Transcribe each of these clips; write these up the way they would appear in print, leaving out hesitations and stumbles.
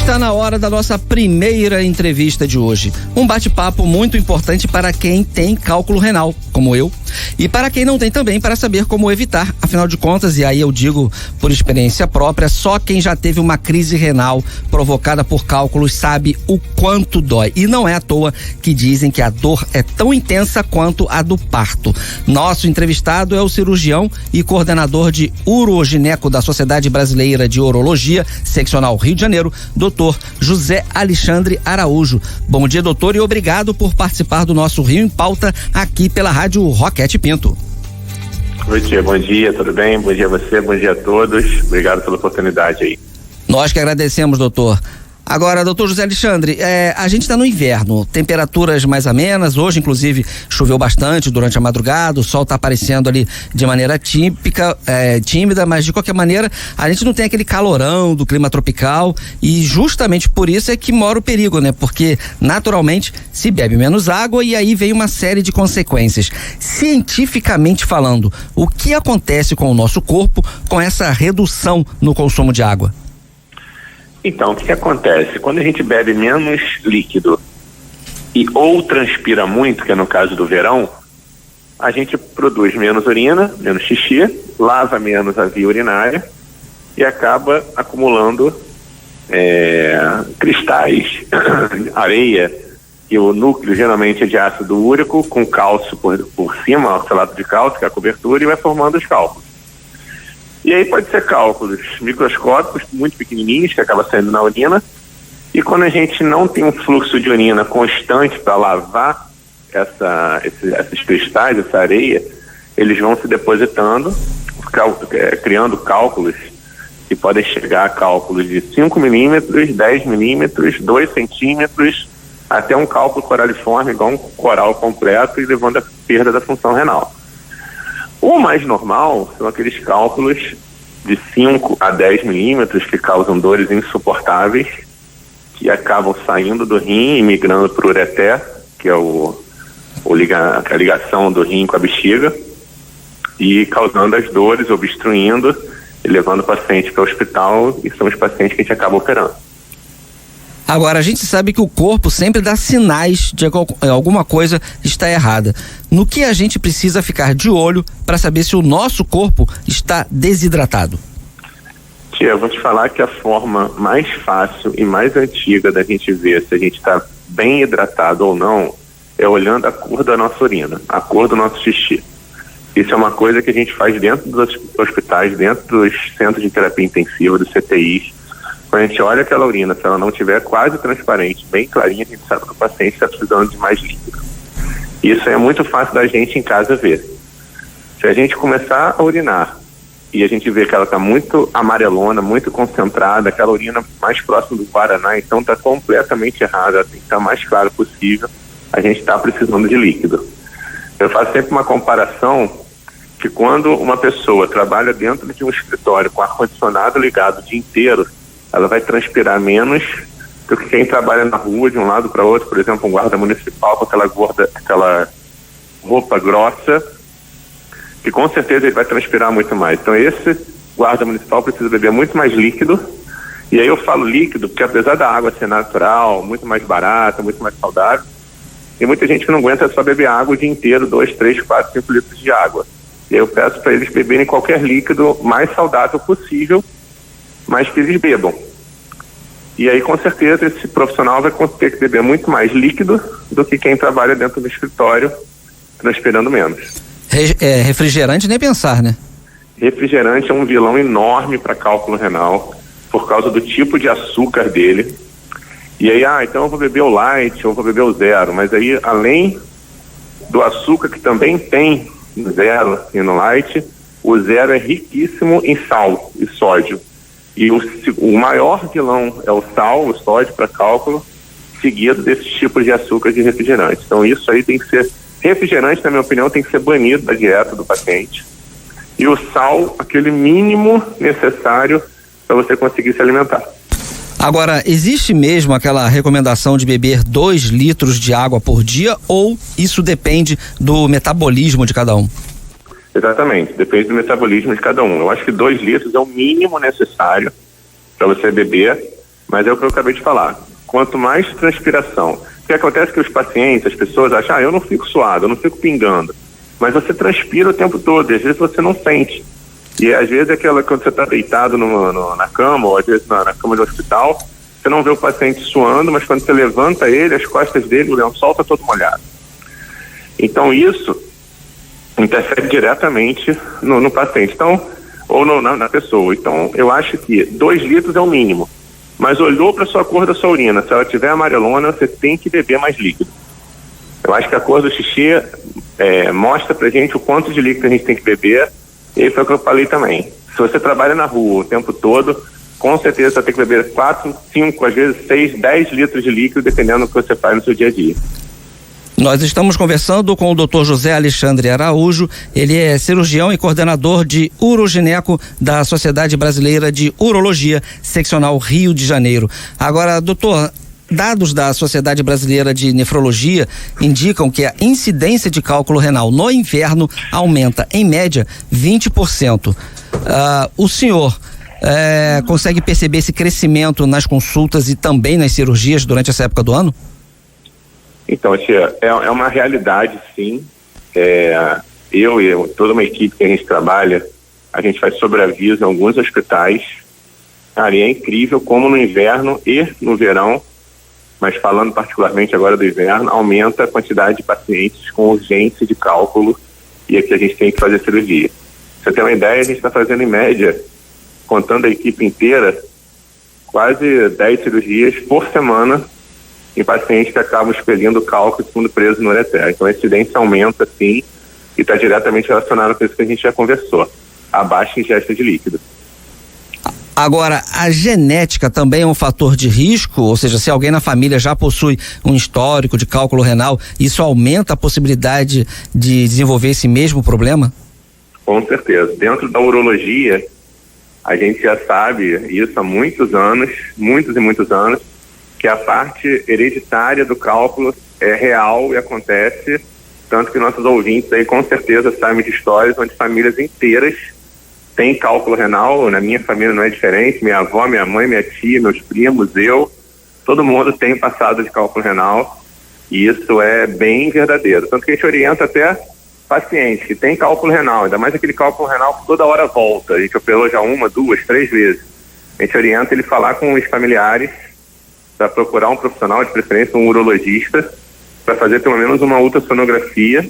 Está na hora da nossa primeira entrevista de hoje. Um bate-papo muito importante para quem tem cálculo renal, como eu, e para quem não tem também, para saber como evitar. Afinal de contas, e aí eu digo por experiência própria, só quem já teve uma crise renal provocada por cálculos sabe o quanto dói. E não é à toa que dizem que a dor é tão intensa quanto a do parto. Nosso entrevistado é o cirurgião e coordenador de urogineco da Sociedade Brasileira de Urologia, seccional Rio de Janeiro, Dr. José Alexandre Araújo. Bom dia, doutor, e obrigado por participar do nosso Rio em Pauta aqui pela Rádio Roquete Pinto. Bom dia, tudo bem? Bom dia a você, bom dia a todos. Obrigado pela oportunidade aí. Nós que agradecemos, doutor. Agora, doutor José Alexandre, a gente está no inverno, temperaturas mais amenas, hoje inclusive choveu bastante durante a madrugada, o sol está aparecendo ali de maneira tímida, mas de qualquer maneira a gente não tem aquele calorão do clima tropical e justamente por isso é que mora o perigo, né? Porque naturalmente se bebe menos água e aí vem uma série de consequências. Cientificamente falando, o que acontece com o nosso corpo com essa redução no consumo de água? Então, o que acontece? Quando a gente bebe menos líquido e ou transpira muito, que é no caso do verão, a gente produz menos urina, menos xixi, lava menos a via urinária e acaba acumulando cristais, areia, e o núcleo geralmente é de ácido úrico, com cálcio por cima, oxalato de cálcio, que é a cobertura, e vai formando os cálculos. E aí pode ser cálculos microscópicos, muito pequenininhos, que acaba saindo na urina, e quando a gente não tem um fluxo de urina constante para lavar esses cristais, essa areia, eles vão se depositando, criando cálculos que podem chegar a cálculos de 5 milímetros, 10 milímetros, 2 centímetros, até um cálculo coraliforme, igual um coral completo, e levando à perda da função renal. O mais normal são aqueles cálculos de 5 a 10 milímetros que causam dores insuportáveis, que acabam saindo do rim e migrando para o ureter, que é a ligação do rim com a bexiga, e causando as dores, obstruindo e levando o paciente para o hospital, e são os pacientes que a gente acaba operando. Agora, a gente sabe que o corpo sempre dá sinais de que alguma coisa está errada. No que a gente precisa ficar de olho para saber se o nosso corpo está desidratado? Tia, eu vou te falar que a forma mais fácil e mais antiga da gente ver se a gente está bem hidratado ou não é olhando a cor da nossa urina, a cor do nosso xixi. Isso é uma coisa que a gente faz dentro dos hospitais, dentro dos centros de terapia intensiva, dos CTIs. Quando a gente olha aquela urina, se ela não estiver quase transparente, bem clarinha, a gente sabe que o paciente está precisando de mais líquido. Isso é muito fácil da gente em casa ver. Se a gente começar a urinar e a gente vê que ela está muito amarelona, muito concentrada, aquela urina mais próxima do guaraná, então está completamente errada, ela tem que estar mais claro possível, a gente está precisando de líquido. Eu faço sempre uma comparação que quando uma pessoa trabalha dentro de um escritório com ar-condicionado ligado o dia inteiro, ela vai transpirar menos do que quem trabalha na rua de um lado para outro, por exemplo, um guarda municipal com aquela roupa grossa, que com certeza ele vai transpirar muito mais. Então esse guarda municipal precisa beber muito mais líquido, e aí eu falo líquido porque apesar da água ser natural, muito mais barata, muito mais saudável, tem muita gente que não aguenta só beber água o dia inteiro, 2, 3, 4, 5 litros de água. E aí eu peço para eles beberem qualquer líquido mais saudável possível, mas que eles bebam. E aí, com certeza, esse profissional vai ter que beber muito mais líquido do que quem trabalha dentro do escritório, transpirando menos. Refrigerante nem pensar, né? Refrigerante é um vilão enorme para cálculo renal, por causa do tipo de açúcar dele. E aí, então eu vou beber o light, ou vou beber o zero, mas aí, além do açúcar que também tem no zero e no light, o zero é riquíssimo em sal e sódio. E o maior vilão é o sal, o sódio para cálculo, seguido desses tipos de açúcar de refrigerante. Então isso aí tem que ser, refrigerante na minha opinião tem que ser banido da dieta do paciente. E o sal, aquele mínimo necessário para você conseguir se alimentar. Agora, existe mesmo aquela recomendação de beber 2 litros de água por dia ou isso depende do metabolismo de cada um? Exatamente, depende do metabolismo de cada um. Eu acho que 2 litros é o mínimo necessário para você beber Mas é o que eu acabei de falar. Quanto mais transpiração. O que acontece é que os pacientes, as pessoas acham, eu não fico suado, eu não fico pingando. Mas você transpira o tempo todo, e às vezes você não sente. E às vezes quando você está deitado na cama, ou às vezes na cama do hospital, você não vê o paciente suando, mas quando você levanta ele, as costas dele, o lençol está todo molhado. Então isso interfere diretamente no paciente, então, ou na pessoa. Então eu acho que 2 litros é o mínimo. Mas olhou para a sua cor da sua urina, se ela tiver amarelona, você tem que beber mais líquido. Eu acho que a cor do xixi mostra pra gente o quanto de líquido a gente tem que beber, e foi o que eu falei também. Se você trabalha na rua o tempo todo, com certeza você vai ter que beber 4, 5, às vezes 6, 10 litros de líquido, dependendo do que você faz no seu dia a dia. Nós estamos conversando com o Dr. José Alexandre Araújo. Ele é cirurgião e coordenador de urogineco da Sociedade Brasileira de Urologia, seccional Rio de Janeiro. Agora, doutor, dados da Sociedade Brasileira de Nefrologia indicam que a incidência de cálculo renal no inverno aumenta, em média, 20%. O senhor consegue perceber esse crescimento nas consultas e também nas cirurgias durante essa época do ano? Então, tia, é uma realidade, sim. Eu e toda uma equipe que a gente trabalha, a gente faz sobreaviso em alguns hospitais. Cara, e é incrível como no inverno e no verão, mas falando particularmente agora do inverno, aumenta a quantidade de pacientes com urgência de cálculo e aqui a gente tem que fazer cirurgia. Pra você ter uma ideia, a gente está fazendo em média, contando a equipe inteira, quase 10 cirurgias por semana em pacientes que acabam expelindo cálculo de fundo preso no ureter. Então a incidência aumenta sim e está diretamente relacionado com isso que a gente já conversou, a baixa ingesta de líquido. Agora, a genética também é um fator de risco? Ou seja, se alguém na família já possui um histórico de cálculo renal, isso aumenta a possibilidade de desenvolver esse mesmo problema? Com certeza. Dentro da urologia, a gente já sabe isso há muitos e muitos anos, que a parte hereditária do cálculo é real e acontece, tanto que nossos ouvintes aí com certeza sabem de histórias onde famílias inteiras têm cálculo renal. Na minha família não é diferente, minha avó, minha mãe, minha tia, meus primos, todo mundo tem passado de cálculo renal, e isso é bem verdadeiro, tanto que a gente orienta até pacientes que têm cálculo renal, ainda mais aquele cálculo renal que toda hora volta, a gente operou já 1, 2, 3 vezes, a gente orienta ele falar com os familiares para procurar um profissional, de preferência um urologista, para fazer pelo menos uma ultrassonografia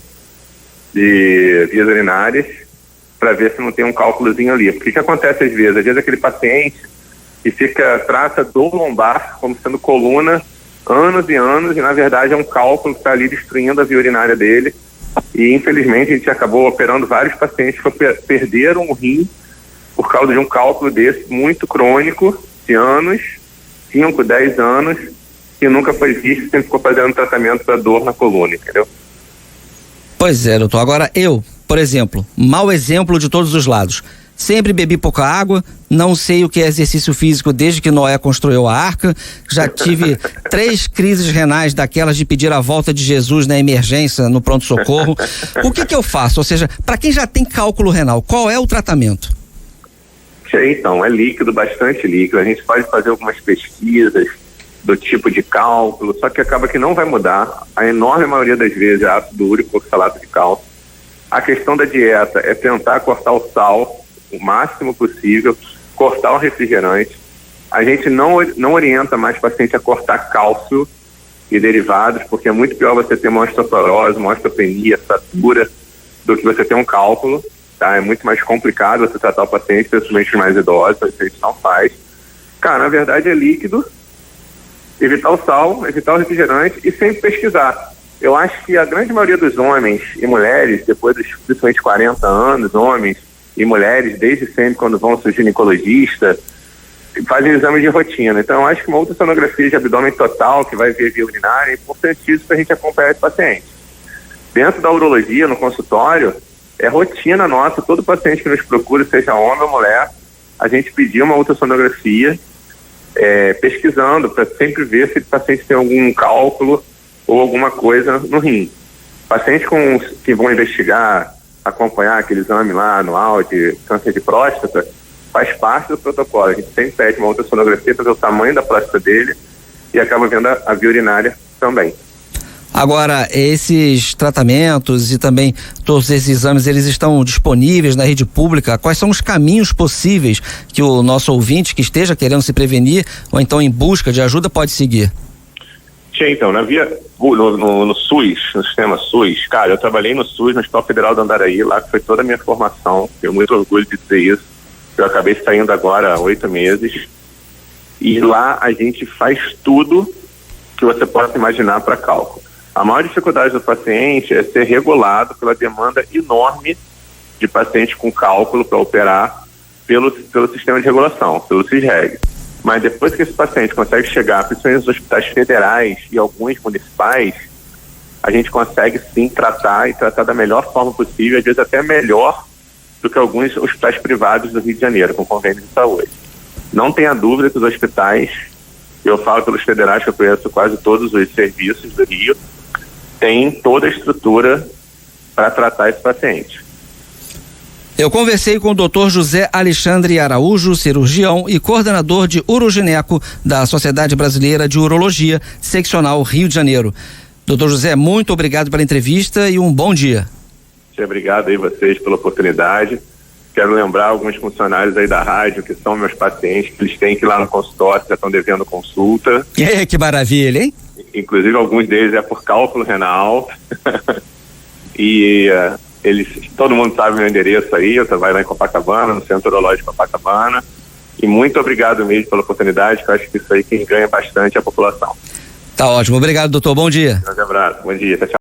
de vias urinárias, para ver se não tem um cálculozinho ali. Porque o que acontece às vezes? Às vezes aquele paciente que trata dor lombar como sendo coluna anos e anos, e na verdade é um cálculo que está ali destruindo a via urinária dele, e infelizmente a gente acabou operando vários pacientes que perderam o rim por causa de um cálculo desse muito crônico, de anos, 5, 10 anos, que nunca foi visto, sempre ficou fazendo tratamento para dor na coluna, entendeu? Pois é, doutor. Agora por exemplo, mau exemplo de todos os lados. Sempre bebi pouca água, não sei o que é exercício físico desde que Noé construiu a arca, já tive 3 crises renais daquelas de pedir a volta de Jesus na emergência, no pronto-socorro. O que eu faço? Ou seja, para quem já tem cálculo renal, qual é o tratamento? Então, é líquido, bastante líquido. A gente pode fazer algumas pesquisas do tipo de cálculo, só que acaba que não vai mudar. A enorme maioria das vezes é ácido úrico, oxalato de cálcio. A questão da dieta é tentar cortar o sal o máximo possível, cortar o refrigerante. A gente não orienta mais paciente a cortar cálcio e derivados, porque é muito pior você ter uma osteoporose, uma osteopenia, fratura, do que você ter um cálculo, tá? É muito mais complicado você tratar o paciente, principalmente os mais idosos, a gente não faz. Cara, na verdade é líquido, evitar o sal, evitar o refrigerante e sempre pesquisar. Eu acho que a grande maioria dos homens e mulheres, depois dos principalmente 40 anos, homens e mulheres, desde sempre, quando vão ao seu ginecologista, fazem exame de rotina. Então, eu acho que uma ultrassonografia de abdômen total, que vai ver via urinária, é importantíssimo para a gente acompanhar esse paciente. Dentro da urologia, no consultório, é rotina nossa, todo paciente que nos procura, seja homem ou mulher, a gente pedir uma ultrassonografia, pesquisando, para sempre ver se o paciente tem algum cálculo ou alguma coisa no rim. Pacientes que vão investigar, acompanhar aquele exame lá anual de câncer de próstata, faz parte do protocolo. A gente sempre pede uma ultrassonografia para ver o tamanho da próstata dele e acaba vendo a via urinária também. Agora, esses tratamentos e também todos esses exames, eles estão disponíveis na rede pública? Quais são os caminhos possíveis que o nosso ouvinte que esteja querendo se prevenir ou então em busca de ajuda pode seguir? Então, no SUS, no sistema SUS, cara, eu trabalhei no SUS, no Hospital Federal do Andaraí, lá que foi toda a minha formação, tenho muito orgulho de dizer isso. Eu acabei saindo agora há 8 meses e lá a gente faz tudo que você possa imaginar para cálculo. A maior dificuldade do paciente é ser regulado pela demanda enorme de pacientes com cálculo para operar pelo sistema de regulação, pelo CISREG. Mas depois que esse paciente consegue chegar, principalmente nos hospitais federais e alguns municipais, a gente consegue sim tratar da melhor forma possível, às vezes até melhor do que alguns hospitais privados do Rio de Janeiro, com convênio de saúde. Não tenha dúvida que os hospitais, eu falo pelos federais que eu conheço quase todos os serviços do Rio, tem toda a estrutura para tratar esse paciente. Eu conversei com o Dr. José Alexandre Araújo, cirurgião e coordenador de urogineco da Sociedade Brasileira de Urologia, seccional Rio de Janeiro. Dr. José, muito obrigado pela entrevista e um bom dia. Obrigado aí vocês pela oportunidade. Quero lembrar alguns funcionários aí da rádio que são meus pacientes, que eles têm que ir lá no consultório, já estão devendo consulta. Que maravilha, hein? Inclusive alguns deles é por cálculo renal. E todo mundo sabe meu endereço aí, eu trabalho lá em Copacabana, no Centro Urológico de Copacabana. E muito obrigado mesmo pela oportunidade, que eu acho que isso aí quem ganha bastante é a população. Tá ótimo, obrigado, doutor, bom dia. Um abraço, bom dia, tchau.